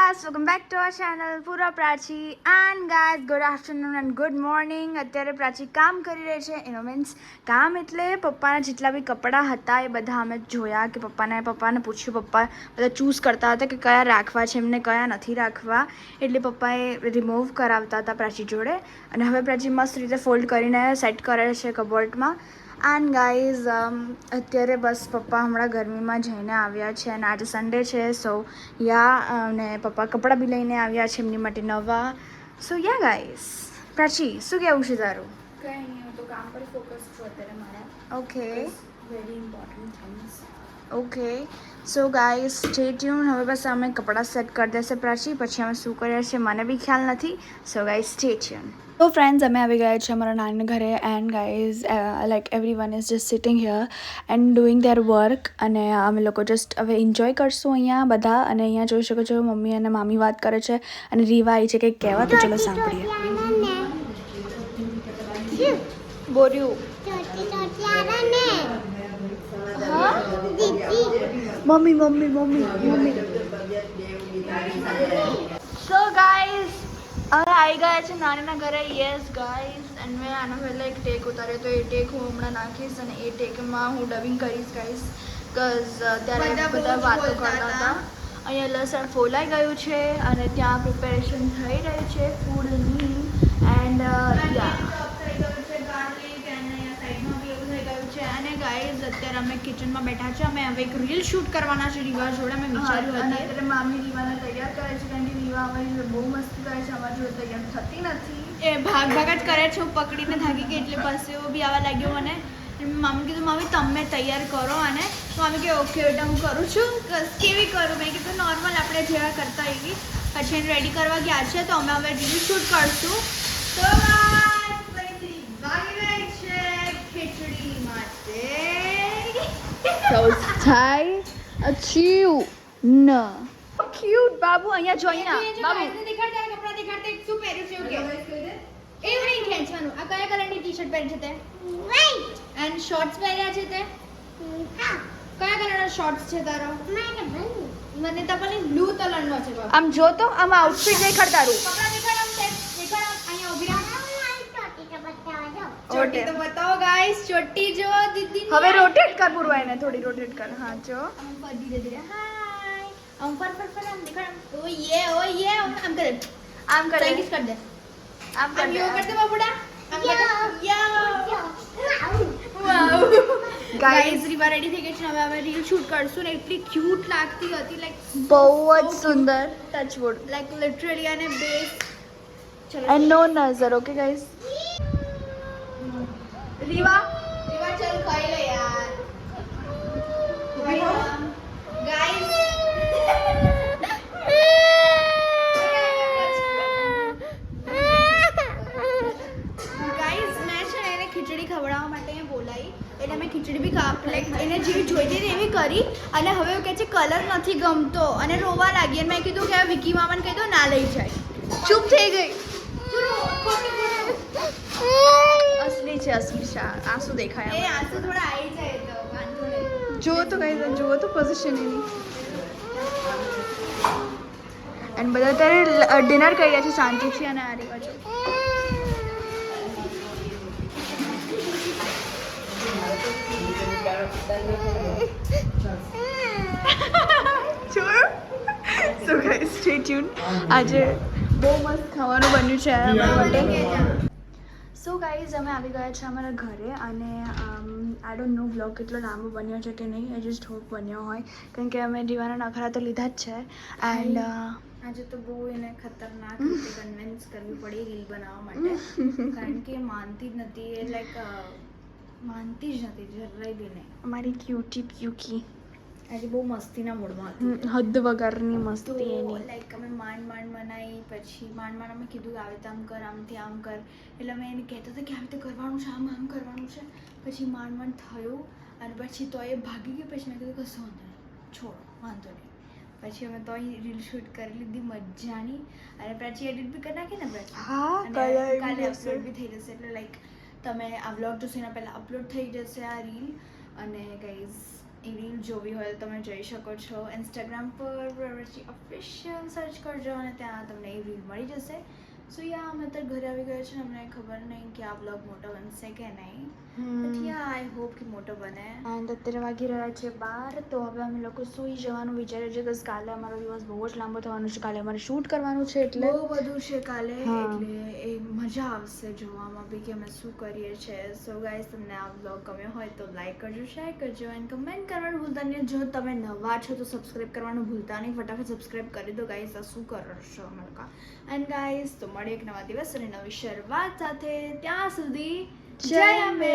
guys, welcome back to our channel પૂરા પ્રાચી and guys good afternoon and good morning. અત્યારે પ્રાચી કામ કરી રહી છે. એનો મીન્સ કામ એટલે પપ્પાના જેટલા બી કપડાં હતા એ બધા અમે જોયા કે પપ્પાને પૂછ્યું. પપ્પા બધા ચૂઝ કરતા હતા કે કયા રાખવા છે એમને કયા નથી રાખવા, એટલે પપ્પાએ રિમૂવ કરાવતા હતા પ્રાચી જોડે. અને હવે પ્રાચી મસ્ત રીતે ફોલ્ડ કરીને સેટ કરે છે કબોર્ડમાં. એન્ડ ગાઈઝ અત્યારે બસ પપ્પા હમણાં ગરમીમાં જઈને આવ્યા છે અને આજે સન્ડે છે. સો યા અને પપ્પા કપડાં બી લઈને આવ્યા છે એમની માટે નવા. સો યા ગાઈઝ, પ્રાચી શું કહેવું છે તારું? કંઈ નહીં, હું તો કામ પર ફોકસ છું અત્યારે મારા. Okay very important things. Okay so guys stay tune. હવે બસ અમે કપડાં સેટ કરી દેશે પ્રાચી, પછી અમે શું કરીએ છીએ મને બી ખ્યાલ નથી. So guys stay tune. તો ફ્રેન્ડ્સ અમે આવી ગયા છે અમારા નાની ઘરે. And guys like every one is just sitting here and doing their work. અને અમે લોકો જસ્ટ હવે એન્જોય કરશું અહીંયા બધા. અને અહીંયા જોઈ શકો છો મમ્મી અને મામી વાત કરે છે અને રીવા આવી છે કંઈક કહેવા. તો ચલો સાંભળીએ. બોર્યું મમ્મી મમ્મી મમ્મી મમ્મી. સો ગાઈઝ હવે આવી ગયા છે નાનીના ઘરે. યસ ગાઈઝ, એન્ડ મેં આના પહેલાં એક ટેક ઉતાર્યો તો એ ટેક હું હમણાં નાખીશ અને એ ટેકમાં હું ડબિંગ કરીશ ગાઈઝ. બિકોઝ ત્યારે બધા વાતો કરતા હતા. અહીંયા લસણ ફોલાઈ ગયું છે અને ત્યાં પ્રિપેરેશન થઈ રહી છે ફૂડની. એન્ડ અને ગાઈઝ અત્યારે અમે કિચનમાં બેઠા છે. અમે હવે એક રીલ શૂટ કરવાના છે રીવા જોડે. મેં વિચાર્યું હતું અત્યારે મામી રીવાને તૈયાર કરે છે કારણ કે રીવા અમારી જોડે બહુ મસ્તી કરે છે, અમારી જોડે તૈયાર થતી નથી. એ ભાગ જ કરે છે. હું પકડીને થાકી ગઈ એટલે પછી એવું બી આવવા લાગ્યો મને. મામી કીધું મામી તમે તૈયાર કરો. અને મામી કે ઓકે બેટા હું કરું છું. કેવી કરું? મેં કીધું નોર્મલ આપણે જેવા કરતા એવી. પછી એને રેડી કરવા ગયા છે તો અમે હવે રીલ શૂટ કરશું. તો ખીચડી માટે ક્યુટ બાબુ અહીંયા જોઈને બાબુ દેખાડ તારા કપડા દેખાડ તે શું પહેર્યું છે એવું કે એવું નહીં ખેંચવાનું. આ કયા કલરની ટી-શર્ટ પહેરી છે તે? વ્હાઈટ. એન્ડ શોર્ટ્સ પહેર્યા છે તે? હા. કયા કલરના શોર્ટ્સ છે તારો? મને તો પણ બ્લુ કલરનો છે બાબુ. આમ જો તો આમ આઉટફિટ દેખાડ તારું. કપડા દેખાડ આમ તે દેખાડ અહીંયા ઊભી રહો. ચોટી તો બતાવો ગાઈસ. ચોટી જો દીદી. હવે રોટેટ કર પૂરવા એને થોડી રોટેટ કર. હા જો ધીરે ધીરે. હાય આમ પર આમ દેખાડ. ઓ યે આમ કરે. આમ કર પ્રેક્ટિસ કર દે. આમ કર યો કરતે બાબુડા. આમ કર. વાવ ગાઈસ રીવા રેડી થઈ ગઈ છે. હવે રીલ શૂટ કરશું ને એટલી ક્યુટ લાગતી હતી. લાઈક બહુ જ સુંદર. ટચવુડ લાઈક લિટરલી અને બેસ્ટ. ચલો એન્ડ નો નઝર. Okay guys. રીવા ચલ ખાઈ લે યાર. ગાઈસ ખીચડી ખવડાવવા માટે બોલાવી એટલે મેં ખીચડી બી લાઈક એને જેવી જોઈતી હતી એવી કરી. અને હવે એવું કહે છે કલર નથી ગમતો અને રોવા લાગી. અને મેં કીધું કે વિકી મામાને કહી દો ના લઈ જાય. ચૂપ થઈ ગઈ. અસલી છે અસલી છે. આંસુ દેખાય. એ આંસુ થોડા આવી જાય તો વાંધો નહીં. જો તો કઈ જુઓ તો પોઝિશન એની. અને બધા અત્યારે ડિનર કરી રહ્યા છે શાંતિથી. અને આ રીવા જો સો ગાઈસ સ્ટે ટ્યુન. આજે બહુ મસ્ત ખાવાનું બન્યું છે અમારા માટે. સો ગાઈઝ અમે આવી ગયા છે અમારા ઘરે. અને આઈ ડોન્ટ નો બ્લોગ કેટલો લાંબો બન્યો છે કે નહીં. આઈ જસ્ટ હોપ બન્યો હોય કારણ કે અમે રીવાના નખરા તો લીધા જ છે. એન્ડ આજે તો બહુ એને ખતરનાક રીતે કન્વિન્સ કરવી પડી રીલ બનાવવા માટે કારણ કે માનતી જ નથી. એ લાઈક માનતી જ નથી જરાય બી નહીં. અમારી ક્યુટી પ્યુકી આજે બહુ મસ્તીના મૂડમાં હતી. હદ વગરની મસ્તી એની. લાઈક અમે માંડ બનાવી પછી માંડ અમે કીધું કે આવે આમ કર આમથી આમ કર. એટલે અમે એને કહેતા હતા કે આવી રીતે કરવાનું છે આમ કરવાનું છે. પછી માંડ થયું અને પછી તો એ ભાગી ગઈ. પછી મેં કીધું કશું વાંધો નહીં છોડો વાંધો નહીં. પછી અમે તો રીલ શૂટ કરી લીધી મજાની. અને પછી એડિટ બી કરી નાખી ને પછી. હા કાલે અપલોડ બી થઈ જશે. એટલે લાઈક તમે આ વ્લોગ જોશો એના પહેલાં અપલોડ થઈ જશે આ રીલ. અને ગાઈઝ એ રીલ જોવી હોય તો તમે જોઈ શકો છો. ઇન્સ્ટાગ્રામ પર પ્રવૃત્તિ ઓફિશિયલ સર્ચ કરજો અને ત્યાં તમને એ રીલ મળી જશે. સો યા અમે અત્યારે ઘરે આવી ગયા છે ને અમને ખબર નહીં કે આ બ્લોગ મોટો બનશે કે નહીં, બટ યા આઈ હોપ કે મોટો બને. એન્ડ અત્યારે વાગી રહ્યા છે 12, તો હવે અમે લોકો સૂઈ જવાનું વિચારીએ છીએ બસ. કાલે અમારો દિવસ બહુ જ લાંબો થવાનો છે, કાલે અમારે શૂટ કરવાનું છે એટલે બહુ બધું છે કાલે, હા. એટલે એ મજા આવશે જોવામાં બી કે અમે શું કરીએ છીએ. સો ગાઈઝ, તમને આ બ્લોગ ગમ્યો હોય તો લાઈક કરજો, શેર કરજો એન્ડ કમેન્ટ કરવાનું ભૂલતા નહીં. જો તમે નવા છો તો સબસ્ક્રાઈબ કરવાનું ભૂલતા નહીં. ફટાફટ સબસ્ક્રાઈબ કરી દો ગાઈઝ. આ શું કરો છો અમે લોકો. એન્ડ ગાઈઝ, તો મળીએ એક નવા દિવસ અને નવી શરૂઆત સાથે. ત્યાં સુધી જય અંબે.